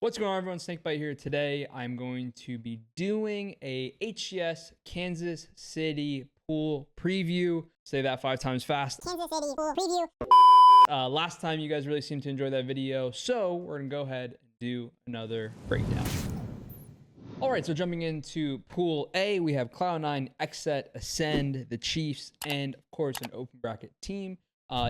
What's going on, everyone? Snakebite here. Today, I'm going to be doing a HCS Kansas City pool preview. Say that 5 times fast. Kansas City pool preview. Last time, you guys really seemed to enjoy that video, so we're going to go ahead and do another breakdown. All right, so jumping into Pool A, we have Cloud9, Xset, Ascend, the Chiefs, and of course, an open bracket team.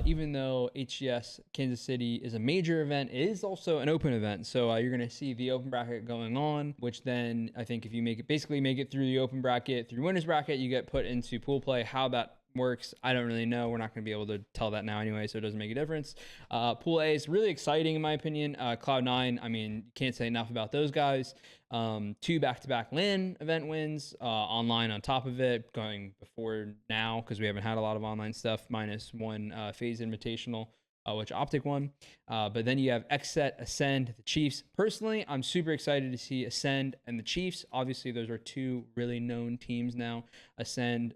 Even though HCS Kansas City is a major event, it is also an open event. So you're going to see the open bracket going on, which then I think if you make it through the open bracket, through winners bracket, you get put into pool play. How that works, I don't really know. We're not going to be able to tell that now anyway, so it doesn't make a difference. Pool A is really exciting in my opinion. Cloud9, I mean, you can't say enough about those guys. 2 back-to-back LAN event wins, online on top of it, going before now because we haven't had a lot of online stuff, minus one FaZe Invitational, which Optic won. But then you have Xset, Ascend, the Chiefs. Personally, I'm super excited to see Ascend and the Chiefs. Obviously, those are 2 really known teams now. Ascend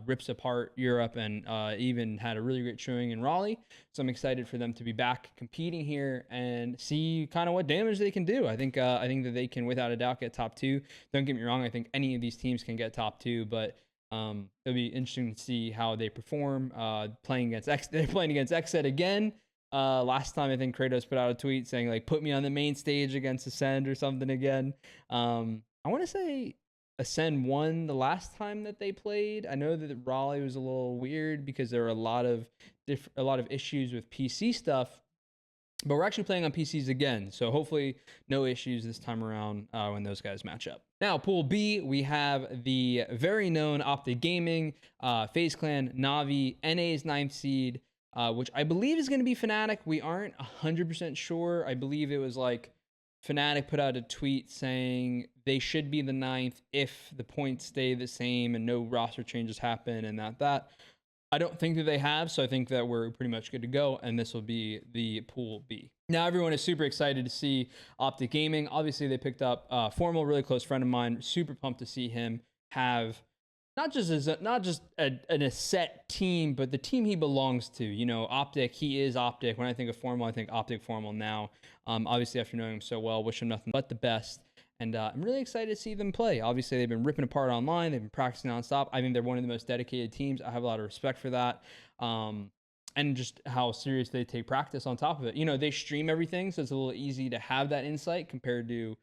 rips apart Europe and even had a really great showing in Raleigh. So I'm excited for them to be back competing here and see kind of what damage they can do. I think that they can, without a doubt, get top 2. Don't get me wrong. I think any of these teams can get top 2, but it'll be interesting to see how they perform. They're playing against Xset again. Last time I think Kratos put out a tweet saying like, put me on the main stage against Ascend or something again. I want to say Ascend won the last time that they played. I know that Raleigh was a little weird because there were a lot of issues with PC stuff, but we're actually playing on PCs again. So hopefully no issues this time around when those guys match up. Now, Pool B, we have the very known Optic Gaming, FaZe Clan, Navi, NA's 9th seed, which I believe is going to be Fnatic. We aren't 100% sure. I believe it was like Fnatic put out a tweet saying they should be the 9th if the points stay the same and no roster changes happen and that. I don't think that they have, so I think that we're pretty much good to go, and this will be the Pool B. Now, everyone is super excited to see Optic Gaming. Obviously, they picked up Formal, really close friend of mine. Super pumped to see him have not just a set team, but the team he belongs to. You know, Optic, he is Optic. When I think of Formal, I think Optic Formal now. Obviously, after knowing him so well, wish him nothing but the best. And I'm really excited to see them play. Obviously, they've been ripping apart online. They've been practicing nonstop. I think they're one of the most dedicated teams. I have a lot of respect for that. And just how serious they take practice on top of it. You know, they stream everything, so it's a little easy to have that insight compared to,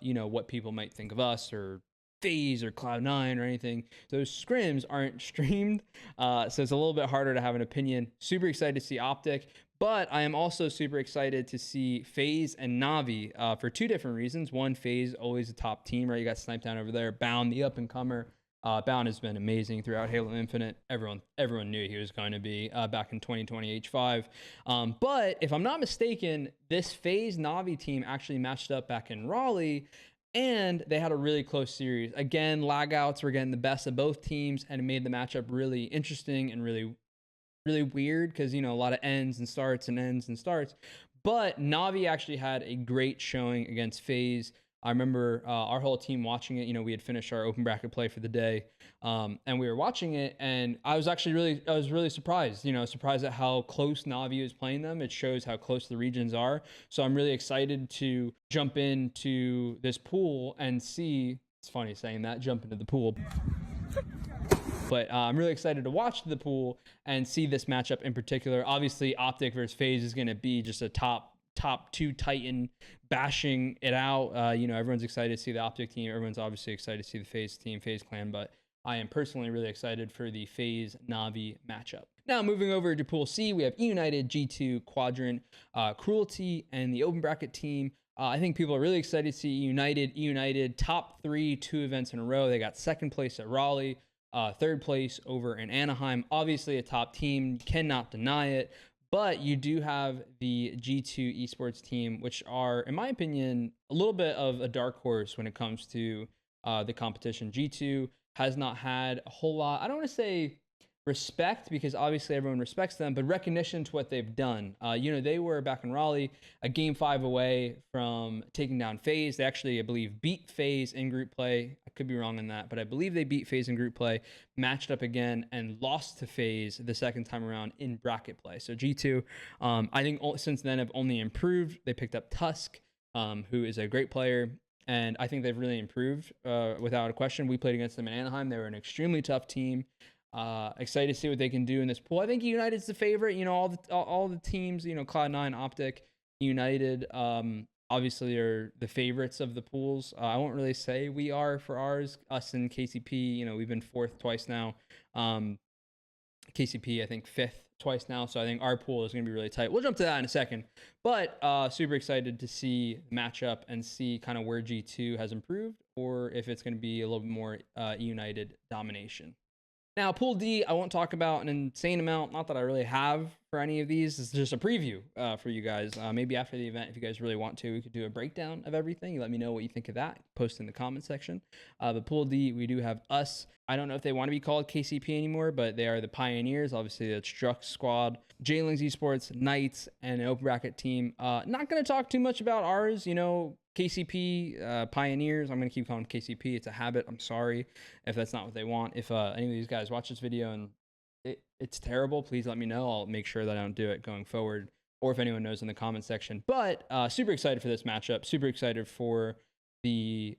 you know, what people might think of us or FaZe or Cloud9 or anything. Those scrims aren't streamed, so it's a little bit harder to have an opinion. Super excited to see Optic. But I am also super excited to see FaZe and Navi for 2 different reasons. One, FaZe, always a top team, right? You got Sniped down over there. Bound, the up-and-comer. Bound has been amazing throughout Halo Infinite. Everyone knew he was going to be back in 2020 H5. But if I'm not mistaken, this FaZe Navi team actually matched up back in Raleigh, and they had a really close series. Again, lagouts were getting the best of both teams, and it made the matchup really interesting and really weird because, you know, a lot of ends and starts. But Navi actually had a great showing against FaZe. I remember our whole team watching it. You know, we had finished our open bracket play for the day, and we were watching it, and I was really surprised. You know, surprised at how close Navi was playing them. It shows how close the regions are. So I'm really excited to jump into this pool and see. It's funny saying that, jump into the pool. But I'm really excited to watch the pool and see this matchup in particular. Obviously, Optic versus FaZe is going to be just a top 2 Titan bashing it out. You know, everyone's excited to see the Optic team. Everyone's obviously excited to see the FaZe team, FaZe Clan. But I am personally really excited for the FaZe Navi matchup. Now, moving over to Pool C, we have eUnited, G2, Quadrant, Cruelty, and the open bracket team. I think people are really excited to see eUnited top 3 2 events in a row. They got 2nd place at Raleigh. 3rd place over in Anaheim. Obviously a top team, cannot deny it, but you do have the G2 esports team, which are, in my opinion, a little bit of a dark horse when it comes to the competition. G2 has not had a whole lot, I don't want to say respect, because obviously everyone respects them, but recognition to what they've done. You know, they were back in Raleigh, a game 5 away from taking down FaZe. They actually, I believe, beat FaZe in group play. I could be wrong on that, but I believe they beat FaZe in group play, matched up again, and lost to FaZe the second time around in bracket play. So G2, I think since then have only improved. They picked up Tusk. who is a great player. And I think they've really improved without a question. We played against them in Anaheim. They were an extremely tough team. Excited to see what they can do in this pool. I think United's the favorite. You know, all the teams, you know, Cloud9, Optic, United, obviously are the favorites of the pools. I won't really say we are for ours. Us and KCP, you know, we've been fourth twice now. KCP, I think fifth twice now. So I think our pool is going to be really tight. We'll jump to that in a second. But super excited to see the matchup and see kind of where G2 has improved, or if it's going to be a little bit more United domination. Now, Pool D, I won't talk about an insane amount. Not that I really have for any of these. It's just a preview for you guys. Maybe after the event, if you guys really want to, we could do a breakdown of everything. You let me know what you think of that. Post in the comment section. But Pool D, we do have us. I don't know if they want to be called KCP anymore, but they are the Pioneers. Obviously, the Struck Squad, J-Links Esports, Knights, and an open bracket team. Not going to talk too much about ours. You know, KCP, Pioneers. I'm going to keep calling them KCP. It's a habit. I'm sorry if that's not what they want. If any of these guys watch this video and it's terrible, please let me know. I'll make sure that I don't do it going forward, or if anyone knows in the comment section. But super excited for this matchup. Super excited for the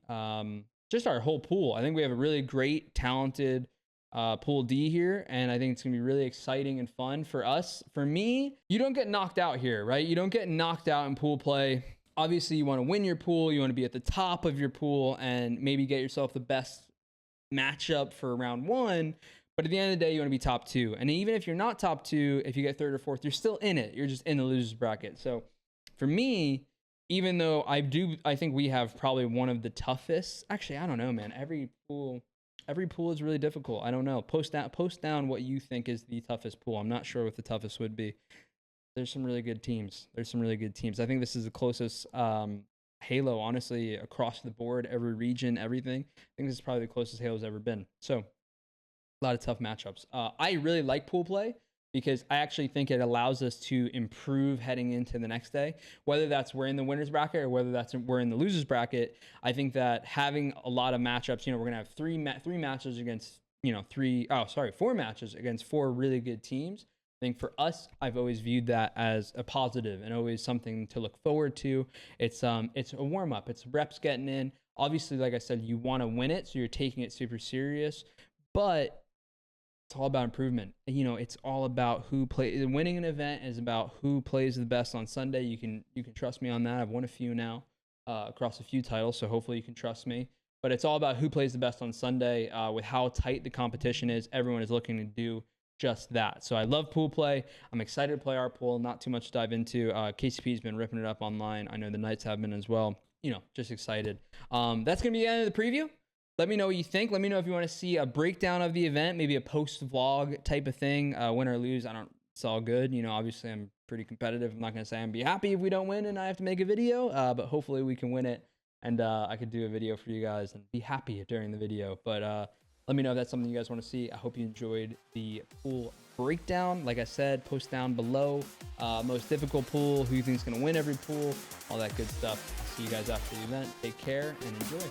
just our whole pool. I think we have a really great, talented Pool D here, and I think it's gonna be really exciting and fun for us. For me, you don't get knocked out here, right? You don't get knocked out in pool play. Obviously, you want to win your pool. You want to be at the top of your pool and maybe get yourself the best matchup for round one. But at the end of the day, you want to be top two. And even if you're not top two, if you get third or fourth, you're still in it. You're just in the losers bracket. So for me, even though I think we have probably one of the toughest. Actually, I don't know, man. Every pool is really difficult. I don't know. Post down what you think is the toughest pool. I'm not sure what the toughest would be. There's some really good teams. I think this is the closest Halo, honestly, across the board, every region, everything. I think this is probably the closest Halo's ever been. So a lot of tough matchups. I really like pool play because I actually think it allows us to improve heading into the next day. Whether that's we're in the winners bracket or whether that's we're in the losers bracket, I think that having a lot of matchups, you know, we're gonna have three matches against, you know, four matches against four really good teams. I think for us, I've always viewed that as a positive and always something to look forward to. It's a warm up. It's reps getting in. Obviously, like I said, you want to win it, so you're taking it super serious. But it's all about improvement. You know, it's all about who plays. Winning an event is about who plays the best on Sunday. You can trust me on that. I've won a few now across a few titles, so hopefully you can trust me. But it's all about who plays the best on Sunday. With how tight the competition is, everyone is looking to do just that. So I love pool play. I'm excited to play our pool. Not too much to dive into. KCP's been ripping it up online. I know the Knights have been as well. You know, just excited. That's gonna be the end of the preview. Let me know what you think. Let me know if you want to see a breakdown of the event, maybe a post vlog type of thing. Win or lose, it's all good. You know, obviously I'm pretty competitive. I'm not gonna say I'm be happy if we don't win and I have to make a video, but hopefully we can win it, and I could do a video for you guys and be happy during the video. But let me know if that's something you guys want to see. I hope you enjoyed the pool breakdown. Like I said, post down below most difficult pool, who you think is going to win every pool, all that good stuff. I'll see you guys after the event. Take care and enjoy.